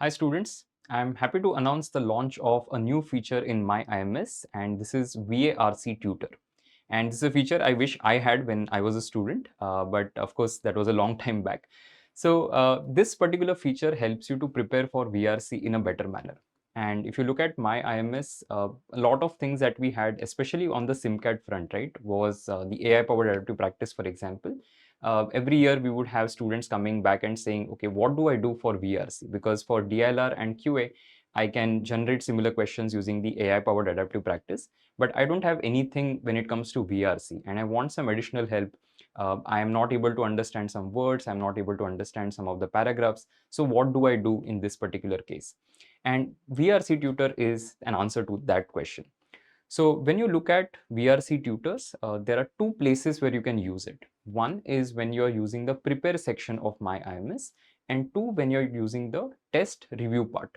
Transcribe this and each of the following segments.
Hi students, I'm happy to announce the launch of a new feature in myIMS, and this is VARC Tutor. And this is a feature I wish I had when I was a student, but of course that was a long time back. So this particular feature helps you to prepare for VRC in a better manner. And if you look at myIMS, a lot of things that we had, especially on the SIMCAT front, right, was the AI-powered adaptive practice, for example. Every year we would have students coming back and saying, okay, what do I do for VRC? Because for DLR and QA, I can generate similar questions using the AI-powered adaptive practice, but I don't have anything when it comes to VRC, and I want some additional help. I am not able to understand some words, I'm not able to understand some of the paragraphs. So what do I do in this particular case? And VRC Tutor is an answer to that question. So when you look at VRC tutors, there are two places where you can use it. One is when you're using the prepare section of myIMS, and two, when you're using the test review part.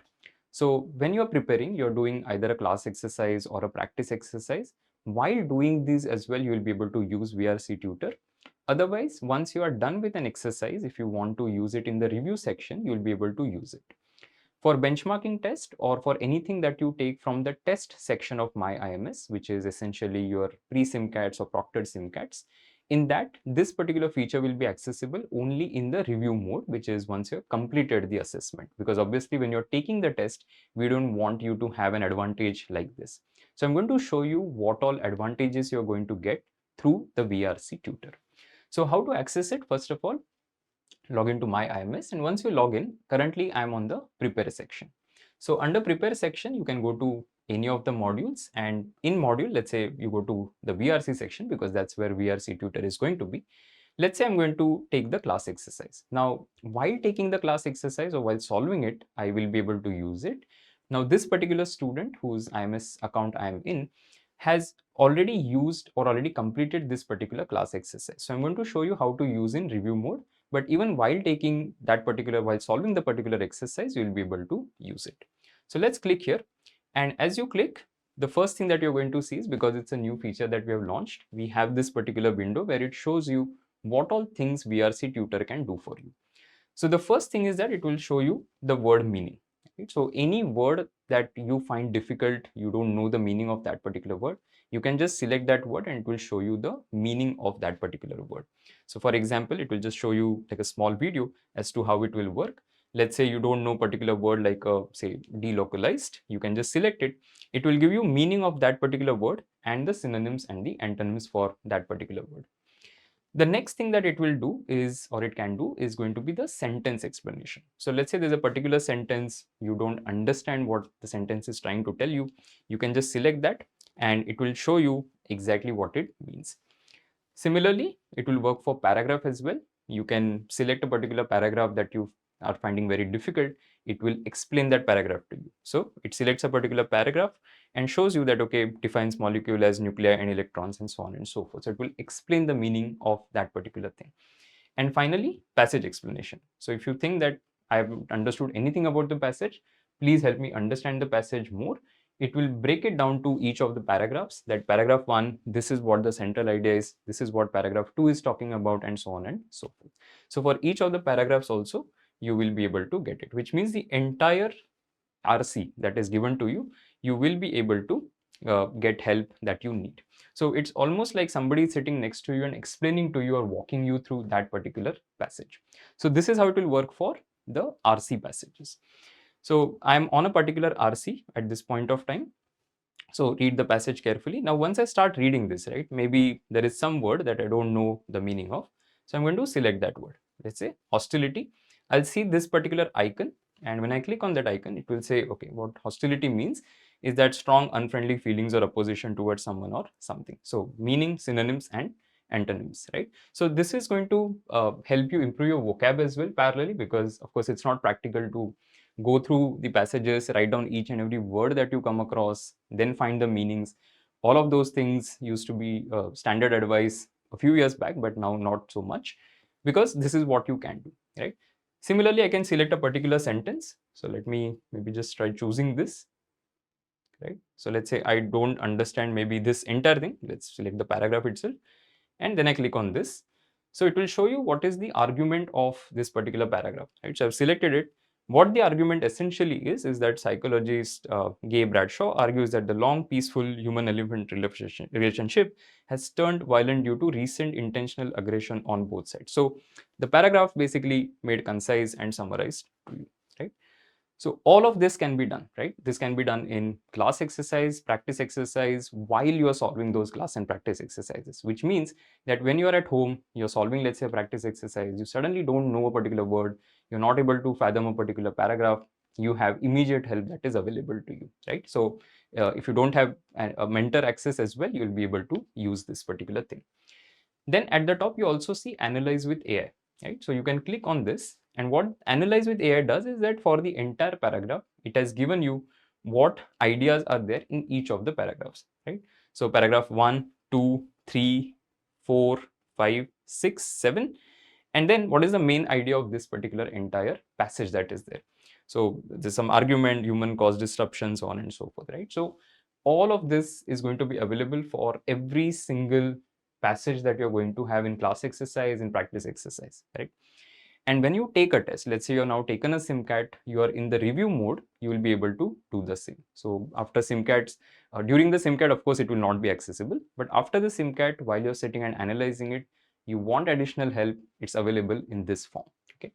So when you're preparing, you're doing either a class exercise or a practice exercise. While doing these as well, you will be able to use VRC tutor. Otherwise, once you are done with an exercise, if you want to use it in the review section, you'll be able to use it. For benchmarking test or for anything that you take from the test section of myIMS, which is essentially your pre-SIMCATs or proctored SIMCATs, in that, this particular feature will be accessible only in the review mode, which is once you've completed the assessment. Because obviously when you're taking the test, we don't want you to have an advantage like this. So I'm going to show you what all advantages you're going to get through the VRC tutor. So how to access it? First of all, log into myIMS, and once you log in, currently I'm on the prepare section. So under prepare section, you can go to any of the modules, and in module, let's say you go to the VRC section because that's where VRC tutor is going to be. Let's say I'm going to take the class exercise. Now, while taking the class exercise or while solving it, I will be able to use it. Now, this particular student whose IMS account I am in has already used or already completed this particular class exercise. So I'm going to show you how to use in review mode. But even while taking that particular, while solving the particular exercise, you'll be able to use it. So let's click here. And as you click, the first thing that you're going to see is, because it's a new feature that we have launched, we have this particular window where it shows you what all things VRC Tutor can do for you. So the first thing is that it will show you the word meaning. Right? So any word that you find difficult, you don't know the meaning of that particular word, you can just select that word and it will show you the meaning of that particular word. So for example, it will just show you like a small video as to how it will work. Let's say you don't know particular word like say delocalized, you can just select it. It will give you meaning of that particular word and the synonyms and the antonyms for that particular word. The next thing that it will do is, or it can do, is going to be the sentence explanation. So let's say there's a particular sentence, you don't understand what the sentence is trying to tell you, you can just select that and it will show you exactly what it means. Similarly, it will work for paragraph as well. You can select a particular paragraph that you are finding very difficult, it will explain that paragraph to you. So it selects a particular paragraph and shows you that, okay, defines molecule as nuclei and electrons and so on and so forth. So it will explain the meaning of that particular thing. And finally, passage explanation. So if you think that I haven't understood anything about the passage, please help me understand the passage more. It will break it down to each of the paragraphs. That paragraph 1, this is what the central idea is, this is what paragraph 2 is talking about, and so on and so forth. So for each of the paragraphs also, you will be able to get it, which means the entire RC that is given to you, you will be able to get help that you need. So it's almost like somebody is sitting next to you and explaining to you or walking you through that particular passage. So this is how it will work for the RC passages. So I'm on a particular RC at this point of time. So read the passage carefully. Now, once I start reading this, right, maybe there is some word that I don't know the meaning of. So I'm going to select that word. Let's say hostility. I'll see this particular icon. And when I click on that icon, it will say, okay, what hostility means is that strong, unfriendly feelings or opposition towards someone or something. So meaning, synonyms, and antonyms, right? So this is going to help you improve your vocab as well parallelly, because of course it's not practical to go through the passages, write down each and every word that you come across, then find the meanings. All of those things used to be standard advice a few years back, but now not so much, because this is what you can do, right? Similarly, I can select a particular sentence. So let me maybe just try choosing this, right? So let's say I don't understand maybe this entire thing. Let's select the paragraph itself, and then I click on this. So it will show you what is the argument of this particular paragraph, right? So I've selected it. What the argument essentially is that psychologist Gay Bradshaw argues that the long, peaceful human-elephant relationship has turned violent due to recent intentional aggression on both sides. So the paragraph basically made concise and summarized to you, right? So all of this can be done, right? This can be done in class exercise, practice exercise, while you are solving those class and practice exercises, which means that when you are at home, you're solving, let's say, a practice exercise, you suddenly don't know a particular word, you're not able to fathom a particular paragraph, you have immediate help that is available to you, right? So if you don't have a mentor access as well, you'll be able to use this particular thing. Then at the top, you also see Analyze with AI, right? So you can click on this, and what Analyze with AI does is that for the entire paragraph, it has given you what ideas are there in each of the paragraphs, right? So paragraph 1, 2, 3, 4, 5, 6, 7, and then what is the main idea of this particular entire passage that is there. So there's some argument, human caused disruption, so on and so forth, right? So all of this is going to be available for every single passage that you're going to have in class exercise, in practice exercise, right? And when you take a test, let's say you're now taken a SIMCAT, you are in the review mode, you will be able to do the same. So after SIMCATs, during the SIMCAT, of course, it will not be accessible, but after the SIMCAT, while you're sitting and analyzing it, you want additional help, it's available in this form, okay?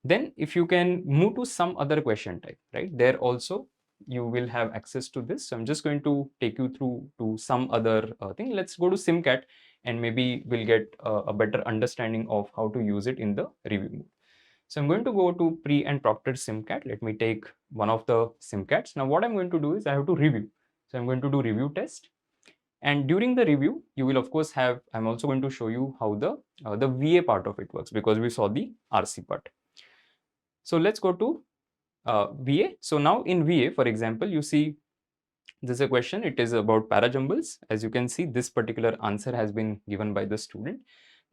Then if you can move to some other question type, right, there also you will have access to this. So I'm just going to take you through to some other thing. Let's go to SIMCAT and maybe we'll get a better understanding of how to use it in the review mode. So I'm going to go to pre and proctored SIMCAT. Let me take one of the SIMCATs. Now what I'm going to do is I have to review. So I'm going to do review test. And during the review, you will of course have, I'm also going to show you how the VA part of it works, because we saw the RC part. So let's go to VA. So now in VA, for example, you see this is a question. It is about parajumbles. As you can see, this particular answer has been given by the student.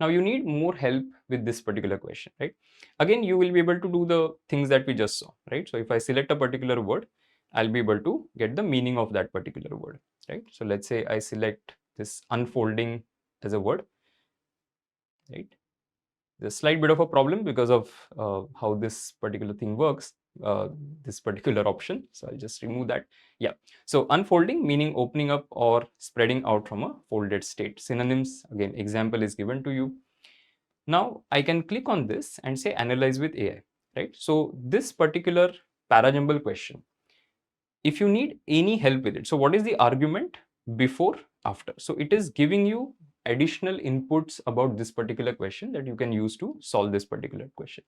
Now you need more help with this particular question, right? Again, you will be able to do the things that we just saw, right? So if I select a particular word, I'll be able to get the meaning of that particular word, right? So let's say I select this unfolding as a word, right? There's a slight bit of a problem because of how this particular thing works, this particular option. So I'll just remove that. Yeah. So unfolding, meaning opening up or spreading out from a folded state. Synonyms, again, example is given to you. Now I can click on this and say Analyze with AI, right? So this particular parajumble question, if you need any help with it, so what is the argument before, after? So it is giving you additional inputs about this particular question that you can use to solve this particular question.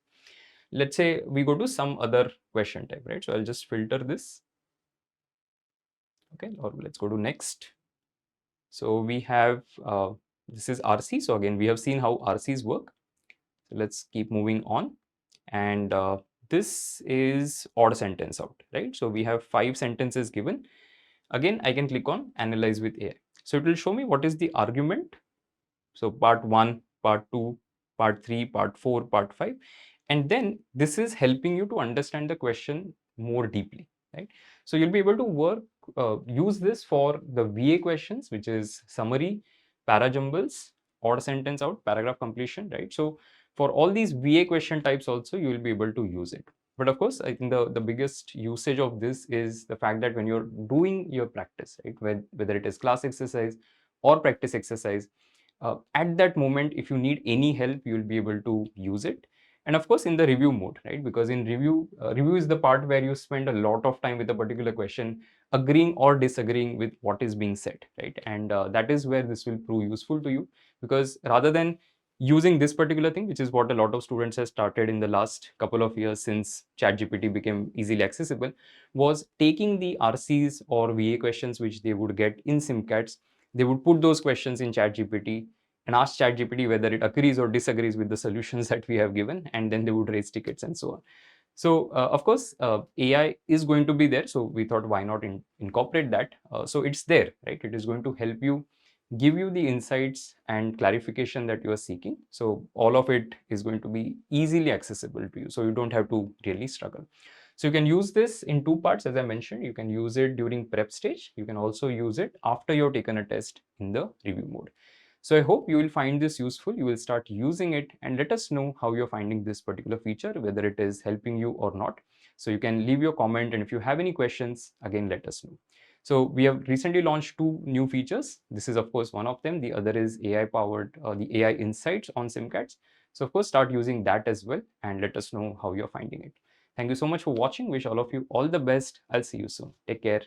Let's say we go to some other question type, right? So I'll just filter this. Okay, or let's go to next. So we have, this is RC. So again, we have seen how RCs work. So let's keep moving on. And this is odd sentence out, right? So we have 5 sentences given. Again, I can click on Analyze with AI. So it will show me what is the argument. So part 1, part 2, part 3, part 4, part 5. And then this is helping you to understand the question more deeply, right? So you'll be able to work, use this for the VA questions, which is summary, parajumbles, odd sentence out, paragraph completion, right? So for all these VA question types also, you will be able to use it. But of course, I think the biggest usage of this is the fact that when you're doing your practice, right, whether it is class exercise or practice exercise, at that moment, if you need any help, you will be able to use it. And of course, in the review mode, right, because in review, review is the part where you spend a lot of time with a particular question, agreeing or disagreeing with what is being said, right? And that is where this will prove useful to you, because rather than using this particular thing, which is what a lot of students have started in the last couple of years since ChatGPT became easily accessible, was taking the RCs or VA questions which they would get in SIMCATs, they would put those questions in ChatGPT and ask ChatGPT whether it agrees or disagrees with the solutions that we have given, and then they would raise tickets and so on. So of course, AI is going to be there. So we thought, why not incorporate that? So it's there, right? It is going to help you, give you the insights and clarification that you are seeking. So all of it is going to be easily accessible to you. So you don't have to really struggle. So you can use this in 2 parts, as I mentioned. You can use it during prep stage. You can also use it after you've taken a test in the review mode. So I hope you will find this useful, you will start using it, and let us know how you're finding this particular feature, whether it is helping you or not. So you can leave your comment, and if you have any questions, again, let us know. So we have recently launched 2 new features. This is of course one of them. The other is AI powered, the AI insights on SIM cards. So of course, start using that as well, and let us know how you're finding it. Thank you so much for watching. Wish all of you all the best. I'll see you soon. Take care.